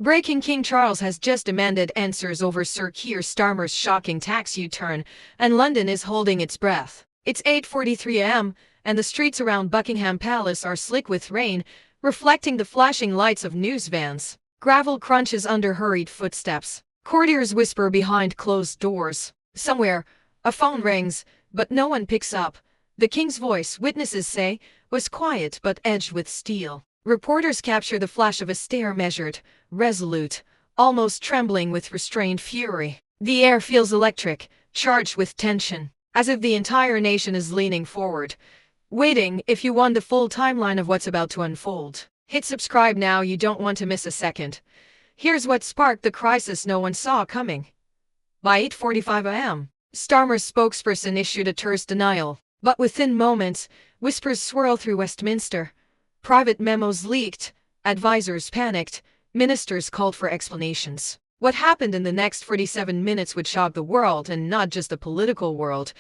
Breaking: King Charles has just demanded answers over Sir Keir Starmer's shocking tax U-turn, and London is holding its breath. It's 8:43 a.m., and the streets around Buckingham Palace are slick with rain, reflecting the flashing lights of news vans. Gravel crunches under hurried footsteps. Courtiers whisper behind closed doors. Somewhere, a phone rings, but no one picks up. The king's voice, witnesses say, was quiet but edged with steel. Reporters capture the flash of a stare, measured, resolute, almost trembling with restrained fury. The air feels electric, charged with tension, as if the entire nation is leaning forward, waiting. If you want the full timeline of what's about to unfold, hit subscribe now, you don't want to miss a second. Here's what sparked the crisis no one saw coming. By 8:45 a.m., Starmer's spokesperson issued a terse denial, but within moments, whispers swirl through Westminster. Private memos leaked, advisors panicked, ministers called for explanations. What happened in the next 47 minutes would shock the world, and not just the political world,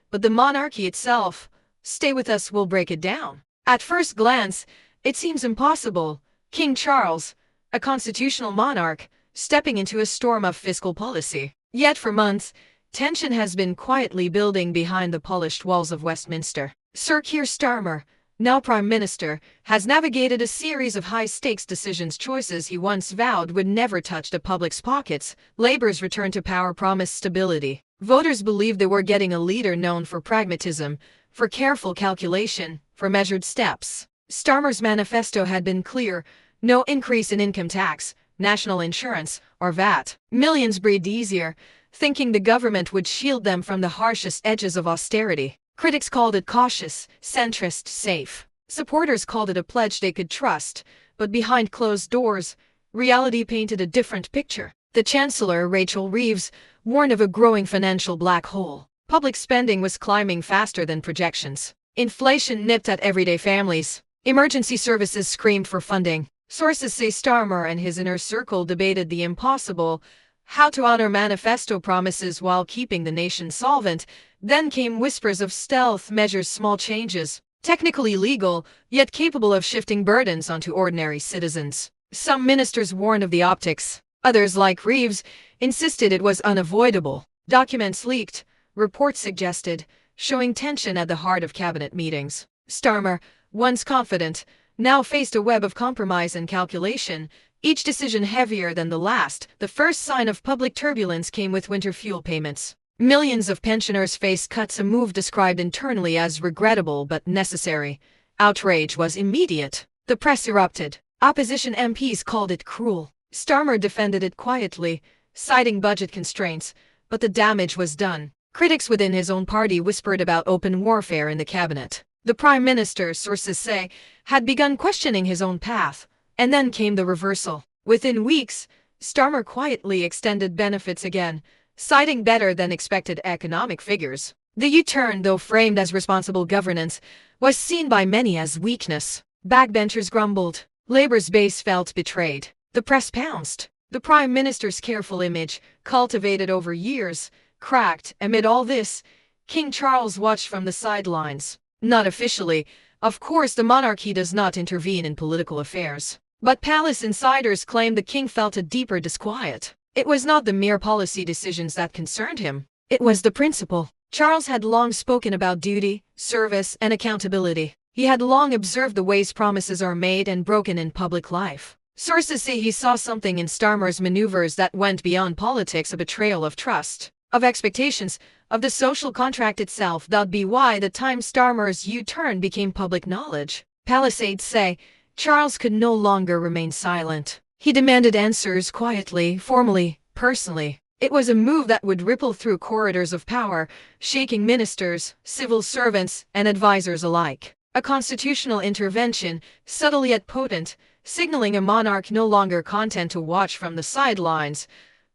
but the monarchy itself. Stay with us, we'll break it down. At first glance, it seems impossible. King Charles, a constitutional monarch, stepping into a storm of fiscal policy. Yet for months, tension has been quietly building behind the polished walls of Westminster. Sir Keir Starmer, now Prime Minister, has navigated a series of high-stakes decisions, choices he once vowed would never touch the public's pockets. Labour's return to power promised stability. Voters believed they were getting a leader known for pragmatism, for careful calculation, for measured steps. Starmer's manifesto had been clear: no increase in income tax, national insurance, or VAT. Millions breathed easier, thinking the government would shield them from the harshest edges of austerity. Critics called it cautious, centrist, safe. Supporters called it a pledge they could trust, but behind closed doors, reality painted a different picture. The Chancellor, Rachel Reeves, warned of a growing financial black hole. Public spending was climbing faster than projections. Inflation nipped at everyday families. Emergency services screamed for funding. Sources say Starmer and his inner circle debated the impossible: how to honor manifesto promises while keeping the nation solvent. Then came whispers of stealth measures, small changes, technically legal, yet capable of shifting burdens onto ordinary citizens. Some ministers warned of the optics. Others, like Reeves, insisted it was unavoidable. Documents leaked, reports suggested, showing tension at the heart of cabinet meetings. Starmer, once confident, now faced a web of compromise and calculation, each decision heavier than the last. The first sign of public turbulence came with winter fuel payments. Millions of pensioners faced cuts, a move described internally as regrettable but necessary. Outrage was immediate. The press erupted. Opposition MPs called it cruel. Starmer defended it quietly, citing budget constraints, but the damage was done. Critics within his own party whispered about open warfare in the cabinet. The Prime Minister, sources say, had begun questioning his own path. And then came the reversal. Within weeks, Starmer quietly extended benefits again, citing better-than-expected economic figures. The U-turn, though framed as responsible governance, was seen by many as weakness. Backbenchers grumbled. Labour's base felt betrayed. The press pounced. The Prime Minister's careful image, cultivated over years, cracked. Amid all this, King Charles watched from the sidelines. Not officially. Of course, the monarchy does not intervene in political affairs. But palace insiders claim the king felt a deeper disquiet. It was not the mere policy decisions that concerned him. It was the principle. Charles had long spoken about duty, service, and accountability. He had long observed the ways promises are made and broken in public life. Sources say he saw something in Starmer's maneuvers that went beyond politics, a betrayal of trust, of expectations, of the social contract itself. That'd be why the time Starmer's U-turn became public knowledge. Palace aides say Charles could no longer remain silent. He demanded answers quietly, formally, personally. It was a move that would ripple through corridors of power, shaking ministers, civil servants, and advisors alike. A constitutional intervention, subtle yet potent, signaling a monarch no longer content to watch from the sidelines.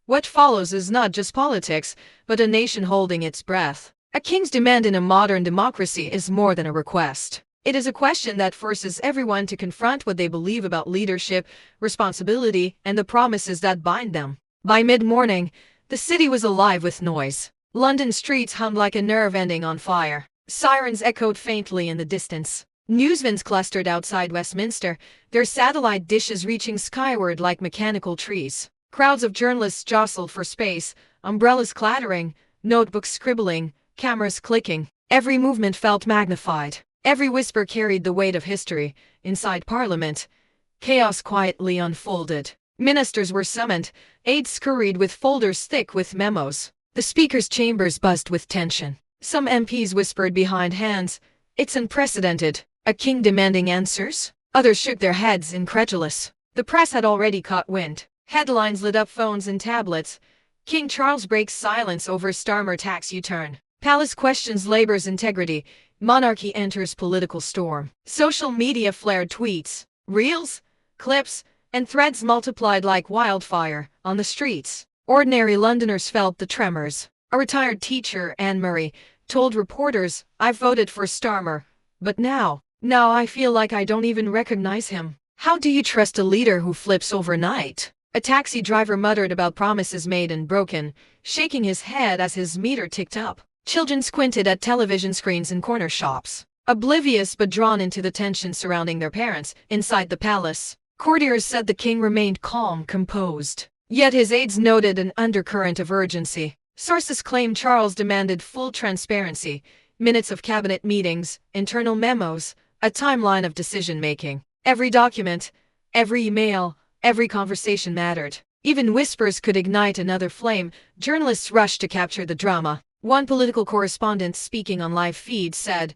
What follows is not just politics, but a nation holding its breath. A king's demand in a modern democracy is more than a request. It is a question that forces everyone to confront what they believe about leadership, responsibility, and the promises that bind them. By mid-morning, the city was alive with noise. London streets hummed like a nerve ending on fire. Sirens echoed faintly in the distance. Newsvans clustered outside Westminster, their satellite dishes reaching skyward like mechanical trees. Crowds of journalists jostled for space, umbrellas clattering, notebooks scribbling, cameras clicking. Every movement felt magnified. Every whisper carried the weight of history. Inside Parliament, chaos quietly unfolded. Ministers were summoned, aides scurried with folders thick with memos. The Speaker's chambers buzzed with tension. Some MPs whispered behind hands, "It's unprecedented." A king demanding answers? Others shook their heads, incredulous. The press had already caught wind. Headlines lit up phones and tablets. King Charles breaks silence over Starmer tax U-turn. Palace questions Labour's integrity. Monarchy enters political storm. Social media flared tweets, reels, clips, and threads multiplied like wildfire on the streets. Ordinary Londoners felt the tremors. A retired teacher, Anne Murray, told reporters, "I've voted for Starmer, but now I feel like I don't even recognize him." How do you trust a leader who flips overnight? A taxi driver muttered about promises made and broken, shaking his head as his meter ticked up. Children squinted at television screens in corner shops, oblivious but drawn into the tension surrounding their parents inside the palace. Courtiers said the king remained calm, composed. Yet his aides noted an undercurrent of urgency. Sources claim Charles demanded full transparency, minutes of cabinet meetings, internal memos, a timeline of decision-making. Every document, every email, every conversation mattered. Even whispers could ignite another flame. Journalists rushed to capture the drama. One political correspondent speaking on live feed said,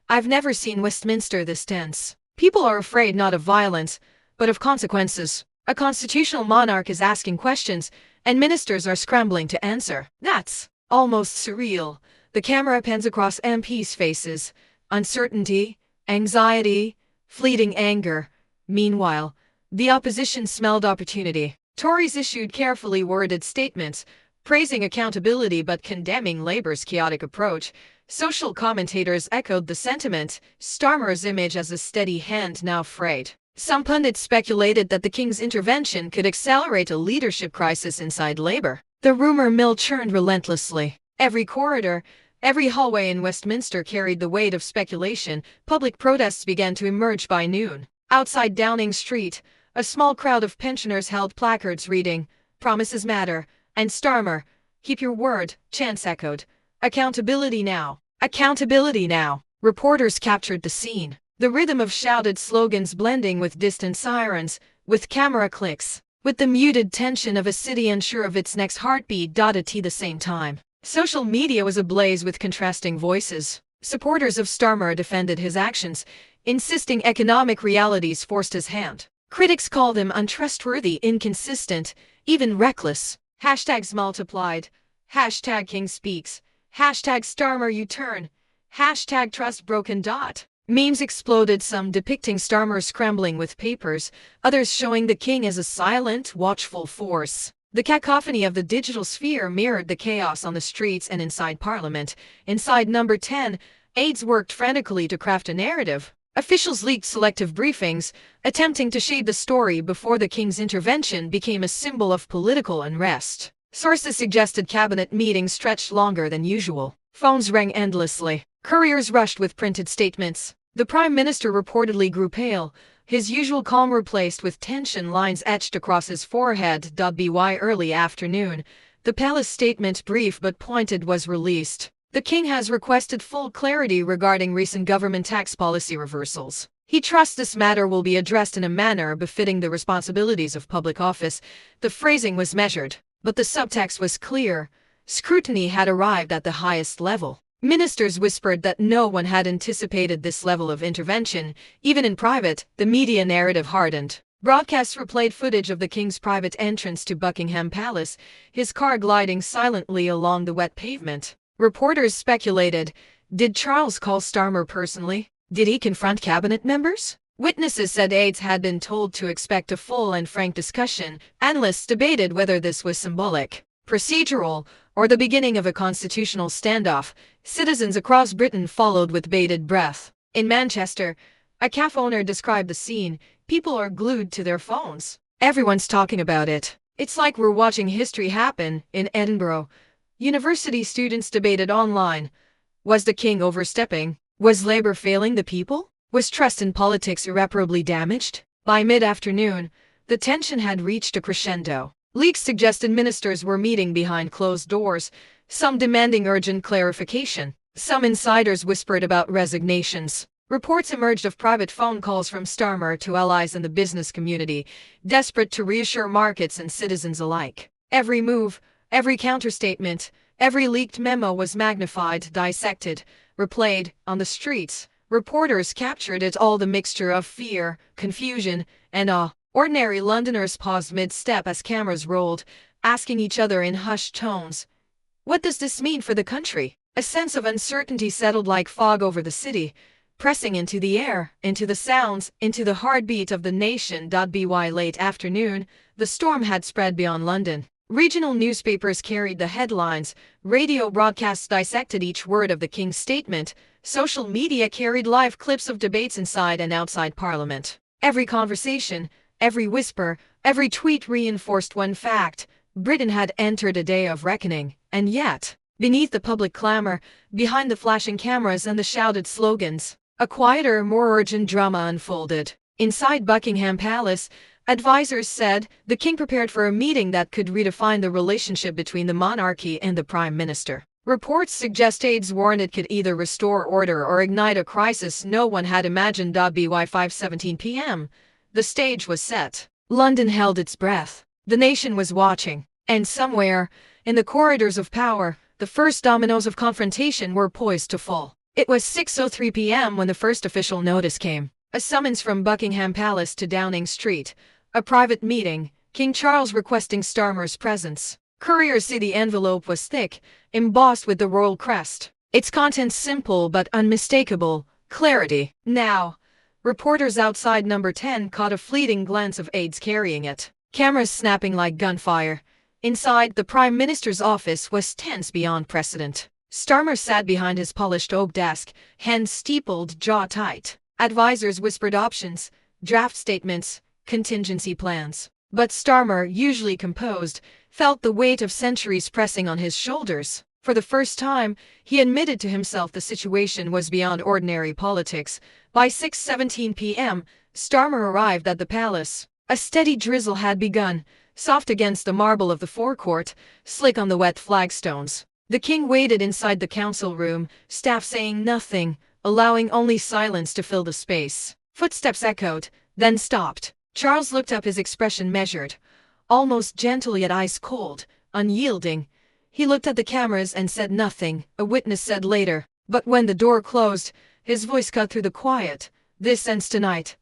"I've never seen Westminster this tense. People are afraid not of violence, but of consequences. A constitutional monarch is asking questions, and ministers are scrambling to answer." That's almost surreal. The camera pans across MPs' faces. Uncertainty, anxiety, fleeting anger. Meanwhile, the opposition smelled opportunity. Tories issued carefully worded statements, praising accountability but condemning Labour's chaotic approach. Social commentators echoed the sentiment, Starmer's image as a steady hand now frayed. Some pundits speculated that the king's intervention could accelerate a leadership crisis inside Labour. The rumour mill churned relentlessly. Every corridor, every hallway in Westminster carried the weight of speculation. Public protests began to emerge by noon. Outside Downing Street, a small crowd of pensioners held placards reading, "Promises matter," and "Starmer, keep your word," chants echoed. "Accountability now. Accountability now." Reporters captured the scene. The rhythm of shouted slogans blending with distant sirens, with camera clicks, with the muted tension of a city unsure of its next heartbeat at the same time. Social media was ablaze with contrasting voices. Supporters of Starmer defended his actions, insisting economic realities forced his hand. Critics called him untrustworthy, inconsistent, even reckless. Hashtags multiplied. Hashtag King speaks. Hashtag Starmer U-turn. Hashtag trust broken. Memes exploded, some depicting Starmer scrambling with papers, others showing the king as a silent, watchful force. The cacophony of the digital sphere mirrored the chaos on the streets and inside Parliament. Inside Number 10, aides worked frantically to craft a narrative. Officials leaked selective briefings, attempting to shade the story before the king's intervention became a symbol of political unrest. Sources suggested cabinet meetings stretched longer than usual. Phones rang endlessly. Couriers rushed with printed statements. The Prime Minister reportedly grew pale, his usual calm replaced with tension lines etched across his forehead. By early afternoon, the palace statement, brief but pointed, was released. The king has requested full clarity regarding recent government tax policy reversals. He trusts this matter will be addressed in a manner befitting the responsibilities of public office. The phrasing was measured, but the subtext was clear. Scrutiny had arrived at the highest level. Ministers whispered that no one had anticipated this level of intervention. Even in private, the media narrative hardened. Broadcasts replayed footage of the king's private entrance to Buckingham Palace, his car gliding silently along the wet pavement. Reporters speculated, did Charles call Starmer personally? Did he confront cabinet members? Witnesses said aides had been told to expect a full and frank discussion. Analysts debated whether this was symbolic, procedural, or the beginning of a constitutional standoff. Citizens across Britain followed with bated breath. In Manchester, a cafe owner described the scene. People are glued to their phones. Everyone's talking about it. It's like we're watching history happen. In Edinburgh, university students debated online. Was the king overstepping? Was Labour failing the people? Was trust in politics irreparably damaged? By mid-afternoon, the tension had reached a crescendo. Leaks suggested ministers were meeting behind closed doors, some demanding urgent clarification. Some insiders whispered about resignations. Reports emerged of private phone calls from Starmer to allies in the business community, desperate to reassure markets and citizens alike. Every move, every counterstatement, every leaked memo was magnified, dissected, replayed on the streets. Reporters captured it all, the mixture of fear, confusion, and awe. Ordinary Londoners paused mid-step as cameras rolled, asking each other in hushed tones, "What does this mean for the country?" A sense of uncertainty settled like fog over the city, pressing into the air, into the sounds, into the heartbeat of the nation. By late afternoon, the storm had spread beyond London. Regional newspapers carried the headlines, radio broadcasts dissected each word of the King's statement, social media carried live clips of debates inside and outside Parliament. Every conversation, every whisper, every tweet reinforced one fact: Britain had entered a day of reckoning. And yet, beneath the public clamor, behind the flashing cameras and the shouted slogans, a quieter, more urgent drama unfolded. Inside Buckingham Palace, advisors said the King prepared for a meeting that could redefine the relationship between the monarchy and the Prime Minister. Reports suggest aides warned it could either restore order or ignite a crisis no one had imagined. By 5:17 p.m., the stage was set. London held its breath. The nation was watching. And somewhere, in the corridors of power, the first dominoes of confrontation were poised to fall. It was 6:03 p.m. when the first official notice came. A summons from Buckingham Palace to Downing Street. A private meeting, King Charles requesting Starmer's presence. Couriers say the envelope was thick, embossed with the royal crest. Its contents simple but unmistakable: clarity. Now, reporters outside number 10 caught a fleeting glance of aides carrying it. Cameras snapping like gunfire. Inside, the Prime Minister's office was tense beyond precedent. Starmer sat behind his polished oak desk, hands steepled, jaw tight. Advisors whispered options, draft statements, contingency plans. But Starmer, usually composed, felt the weight of centuries pressing on his shoulders. For the first time, he admitted to himself the situation was beyond ordinary politics. By 6:17 p.m., Starmer arrived at the palace. A steady drizzle had begun, soft against the marble of the forecourt, slick on the wet flagstones. The King waited inside the council room, staff saying nothing, allowing only silence to fill the space. Footsteps echoed, then stopped. Charles looked up, his expression measured, almost gentle yet ice-cold, unyielding. He looked at the cameras and said nothing, a witness said later. But when the door closed, his voice cut through the quiet. "This ends tonight."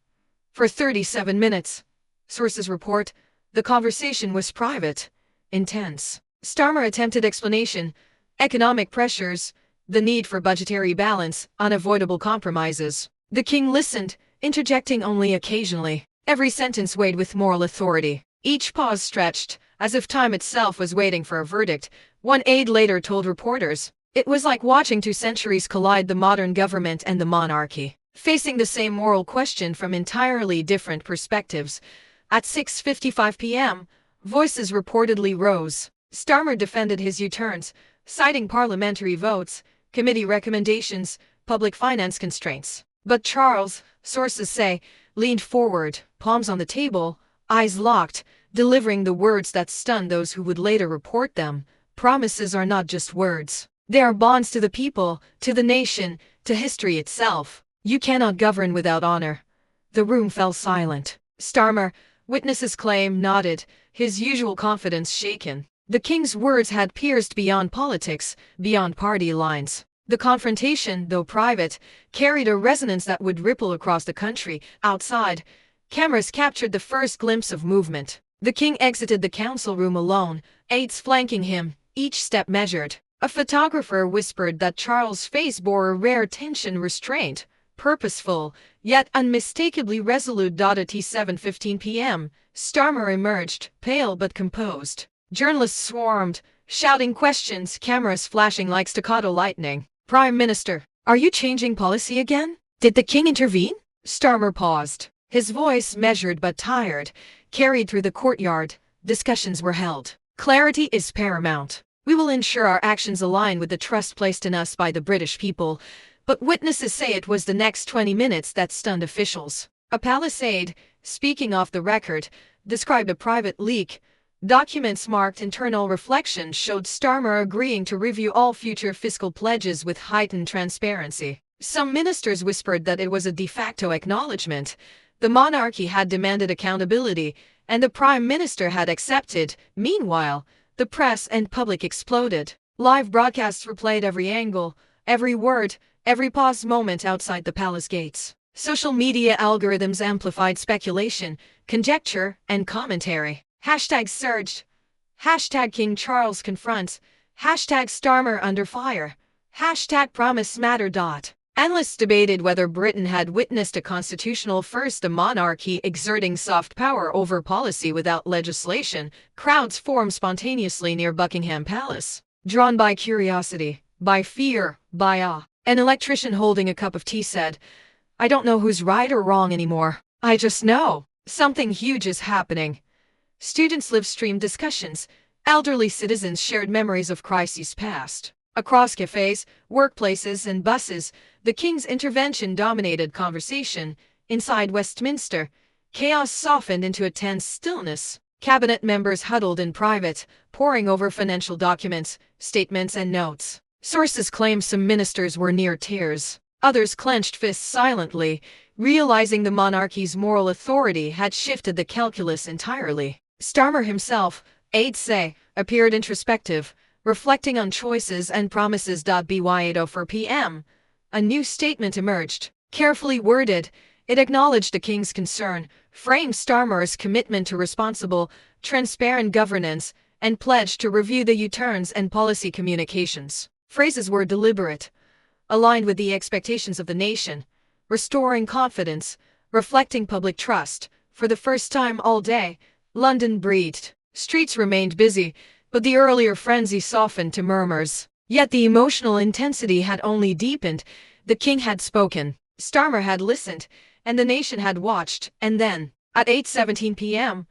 For 37 minutes. Sources report, the conversation was private, intense. Starmer attempted explanation: economic pressures, the need for budgetary balance, unavoidable compromises. The King listened, interjecting only occasionally. Every sentence weighed with moral authority. Each pause stretched, as if time itself was waiting for a verdict. One aide later told reporters, "It was like watching two centuries collide, the modern government and the monarchy, facing the same moral question from entirely different perspectives." At 6:55 p.m., voices reportedly rose. Starmer defended his U-turns, citing parliamentary votes, committee recommendations, public finance constraints. But Charles, sources say, leaned forward, palms on the table, eyes locked, delivering the words that stunned those who would later report them. Promises are not just words. They are bonds to the people, to the nation, to history itself. You cannot govern without honor. The room fell silent. Starmer, witnesses claim, nodded, his usual confidence shaken. The King's words had pierced beyond politics, beyond party lines. The confrontation, though private, carried a resonance that would ripple across the country. Outside, cameras captured the first glimpse of movement. The King exited the council room alone, aides flanking him, each step measured. A photographer whispered that Charles' face bore a rare tension, restraint, purposeful, yet unmistakably resolute. At 7:15 p.m., Starmer emerged, pale but composed. Journalists swarmed, shouting questions, cameras flashing like staccato lightning. "Prime Minister, are you changing policy again? Did the King intervene?" Starmer paused. His voice, measured but tired, carried through the courtyard. Discussions were held. "Clarity is paramount. We will ensure our actions align with the trust placed in us by the British people. But witnesses say it was the next 20 minutes that stunned officials. A palace aide, speaking off the record, described a private leak. Documents marked internal reflection showed Starmer agreeing to review all future fiscal pledges with heightened transparency. Some ministers whispered that it was a de facto acknowledgement. The monarchy had demanded accountability, and the Prime Minister had accepted. Meanwhile, the press and public exploded. Live broadcasts replayed every angle, every word, every paused moment outside the palace gates. Social media algorithms amplified speculation, conjecture, and commentary. Hashtags surged. Hashtag King Charles confronts. Hashtag Starmer under fire. Hashtag Promise Matter. Analysts debated whether Britain had witnessed a constitutional first, a monarchy exerting soft power over policy without legislation. Crowds formed spontaneously near Buckingham Palace, drawn by curiosity, by fear, by awe. An electrician holding a cup of tea said, "I don't know who's right or wrong anymore. I just know something huge is happening." Students live-streamed discussions. Elderly citizens shared memories of crises past. Across cafes, workplaces, and buses, the King's intervention dominated conversation. Inside Westminster, chaos softened into a tense stillness. Cabinet members huddled in private, poring over financial documents, statements, and notes. Sources claim some ministers were near tears. Others clenched fists silently, realizing the monarchy's moral authority had shifted the calculus entirely. Starmer himself, aides say, appeared introspective, reflecting on choices and promises. By 8:04 p.m., a new statement emerged. Carefully worded, it acknowledged the King's concern, framed Starmer's commitment to responsible, transparent governance, and pledged to review the U-turns and policy communications. Phrases were deliberate, aligned with the expectations of the nation, restoring confidence, reflecting public trust. For the first time all day, London breathed. Streets remained busy, but the earlier frenzy softened to murmurs. Yet the emotional intensity had only deepened. The King had spoken, Starmer had listened, and the nation had watched. And then, at 8:17 p.m.,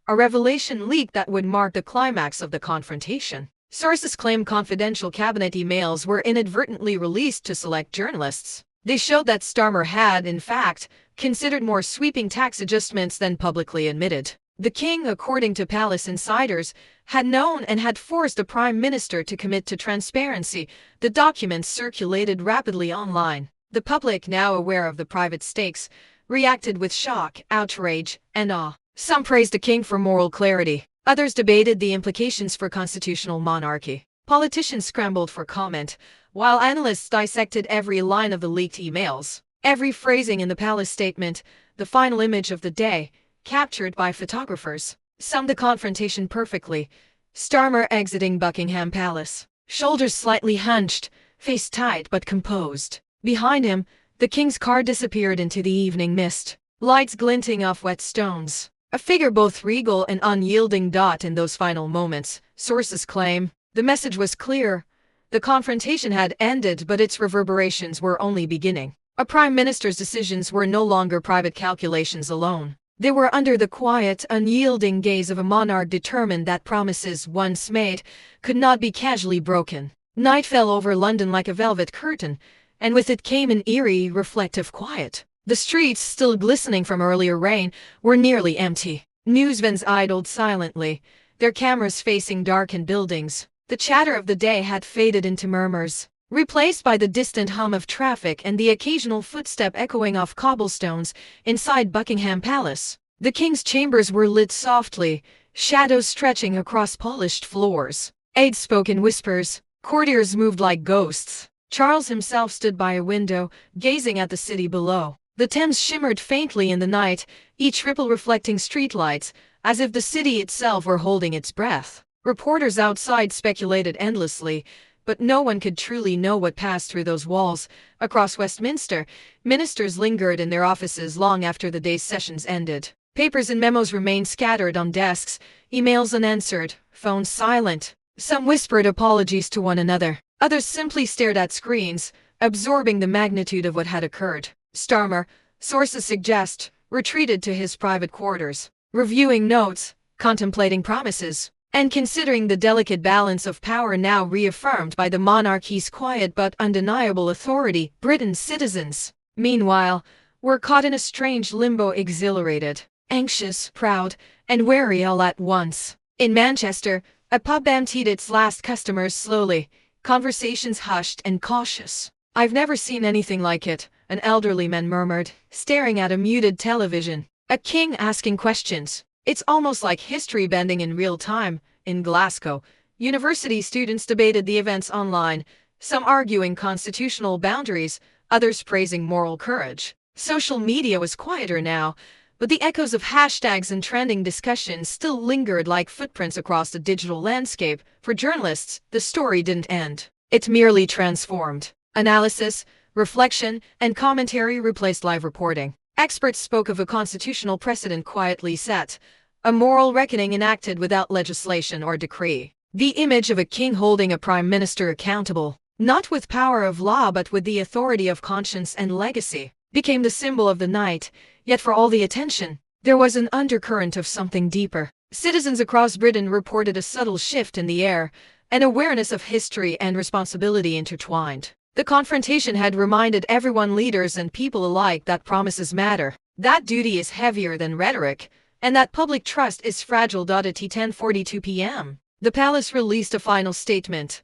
a revelation leaked that would mark the climax of the confrontation. Sources claim confidential cabinet emails were inadvertently released to select journalists. They showed that Starmer had, in fact, considered more sweeping tax adjustments than publicly admitted. The King, according to palace insiders, had known and had forced the Prime Minister to commit to transparency. The documents circulated rapidly online. The public, now aware of the private stakes, reacted with shock, outrage, and awe. Some praised the King for moral clarity. Others debated the implications for constitutional monarchy. Politicians scrambled for comment, while analysts dissected every line of the leaked emails. Every phrasing in the palace statement, the final image of the day, captured by photographers, summed the confrontation perfectly. Starmer exiting Buckingham Palace, shoulders slightly hunched, face tight but composed. Behind him, the King's car disappeared into the evening mist, lights glinting off wet stones. A figure both regal and unyielding. In those final moments, sources claim, the message was clear. The confrontation had ended, but its reverberations were only beginning. A Prime Minister's decisions were no longer private calculations alone. They were under the quiet, unyielding gaze of a monarch determined that promises once made could not be casually broken. Night fell over London like a velvet curtain, and with it came an eerie, reflective quiet. The streets, still glistening from earlier rain, were nearly empty. Newsvans idled silently, their cameras facing darkened buildings. The chatter of the day had faded into murmurs, replaced by the distant hum of traffic and the occasional footstep echoing off cobblestones inside Buckingham Palace. The King's chambers were lit softly, shadows stretching across polished floors. Aides spoke in whispers, courtiers moved like ghosts. Charles himself stood by a window, gazing at the city below. The Thames shimmered faintly in the night, each ripple reflecting streetlights, as if the city itself were holding its breath. Reporters outside speculated endlessly, but no one could truly know what passed through those walls. Across Westminster, ministers lingered in their offices long after the day's sessions ended. Papers and memos remained scattered on desks, emails unanswered, phones silent. Some whispered apologies to one another. Others simply stared at screens, absorbing the magnitude of what had occurred. Starmer, sources suggest, retreated to his private quarters, reviewing notes, contemplating promises. And considering the delicate balance of power now reaffirmed by the monarchy's quiet but undeniable authority, Britain's citizens, meanwhile, were caught in a strange limbo, exhilarated, anxious, proud, and wary all at once. In Manchester, a pub emptied its last customers slowly, conversations hushed and cautious. "I've never seen anything like it," an elderly man murmured, staring at a muted television. A king asking questions. "It's almost like history bending in real time." In Glasgow, university students debated the events online, some arguing constitutional boundaries, others praising moral courage. Social media was quieter now, but the echoes of hashtags and trending discussions still lingered like footprints across the digital landscape. For journalists, the story didn't end. It merely transformed. Analysis, reflection, and commentary replaced live reporting. Experts spoke of a constitutional precedent quietly set, a moral reckoning enacted without legislation or decree. The image of a king holding a prime minister accountable, not with power of law but with the authority of conscience and legacy, became the symbol of the night. Yet for all the attention, there was an undercurrent of something deeper. Citizens across Britain reported a subtle shift in the air, an awareness of history and responsibility intertwined. The confrontation had reminded everyone, leaders and people alike, that promises matter, that duty is heavier than rhetoric, and that public trust is fragile. At 10:42 p.m., the palace released a final statement.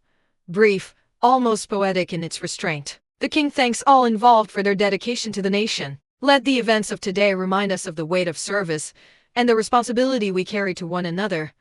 Brief, almost poetic in its restraint. The king thanks all involved for their dedication to the nation. Let the events of today remind us of the weight of service and the responsibility we carry to one another.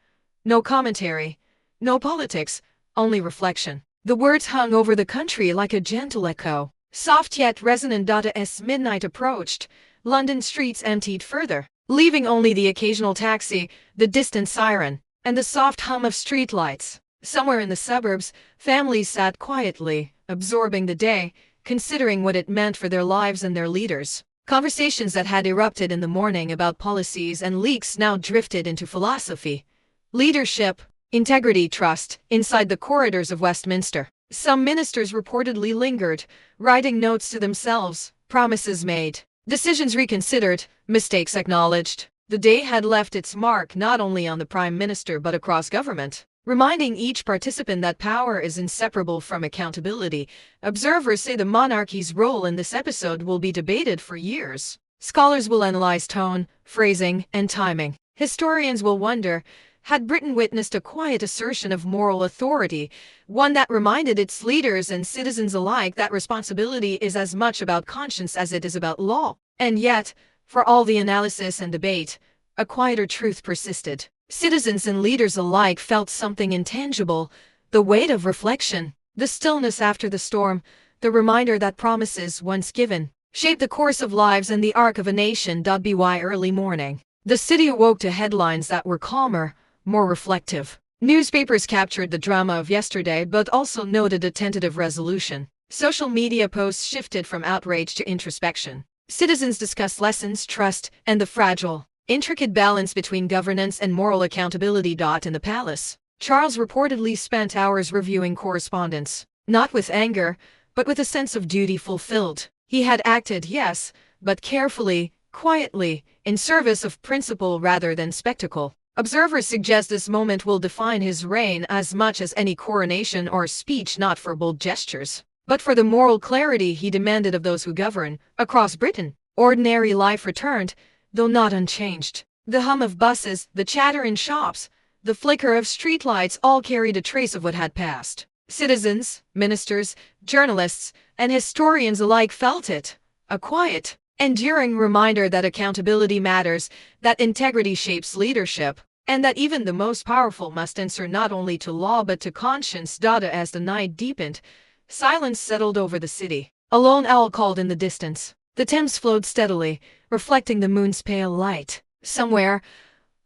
No commentary, no politics, only reflection. The words hung over the country like a gentle echo, soft yet resonant. As midnight approached, London streets emptied further, leaving only the occasional taxi, the distant siren, and the soft hum of streetlights. Somewhere in the suburbs, families sat quietly, absorbing the day, considering what it meant for their lives and their leaders. Conversations that had erupted in the morning about policies and leaks now drifted into philosophy, leadership, integrity, trust. Inside the corridors of Westminster, some ministers reportedly lingered, writing notes to themselves, promises made, decisions reconsidered, mistakes acknowledged. The day had left its mark not only on the Prime Minister but across government, reminding each participant that power is inseparable from accountability. Observers say the monarchy's role in this episode will be debated for years. Scholars will analyze tone, phrasing, and timing. Historians will wonder, had Britain witnessed a quiet assertion of moral authority, one that reminded its leaders and citizens alike that responsibility is as much about conscience as it is about law? And yet, for all the analysis and debate, a quieter truth persisted. Citizens and leaders alike felt something intangible, the weight of reflection, the stillness after the storm, the reminder that promises once given shaped the course of lives and the arc of a nation. By early morning, the city awoke to headlines that were calmer, more reflective. Newspapers captured the drama of yesterday but also noted a tentative resolution. Social media posts shifted from outrage to introspection. Citizens discussed lessons, trust, and the fragile, intricate balance between governance and moral accountability. In the palace, Charles reportedly spent hours reviewing correspondence, not with anger, but with a sense of duty fulfilled. He had acted, yes, but carefully, quietly, in service of principle rather than spectacle. Observers suggest this moment will define his reign as much as any coronation or speech, not for bold gestures, but for the moral clarity he demanded of those who govern. Across Britain, ordinary life returned, though not unchanged. The hum of buses, the chatter in shops, the flicker of streetlights all carried a trace of what had passed. Citizens, ministers, journalists, and historians alike felt it. A quiet, enduring reminder that accountability matters, that integrity shapes leadership, and that even the most powerful must answer not only to law but to conscience. As the night deepened, silence settled over the city. A lone owl called in the distance. The Thames flowed steadily, reflecting the moon's pale light. Somewhere,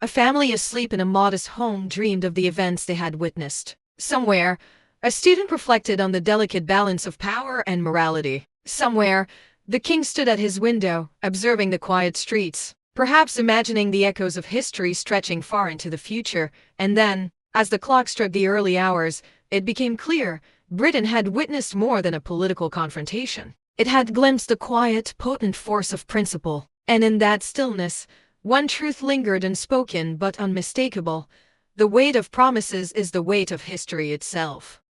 a family asleep in a modest home dreamed of the events they had witnessed. Somewhere, a student reflected on the delicate balance of power and morality. Somewhere, the king stood at his window, observing the quiet streets, perhaps imagining the echoes of history stretching far into the future. And then, as the clock struck the early hours, it became clear Britain had witnessed more than a political confrontation. It had glimpsed the quiet, potent force of principle. And in that stillness, one truth lingered unspoken but unmistakable. The weight of promises is the weight of history itself.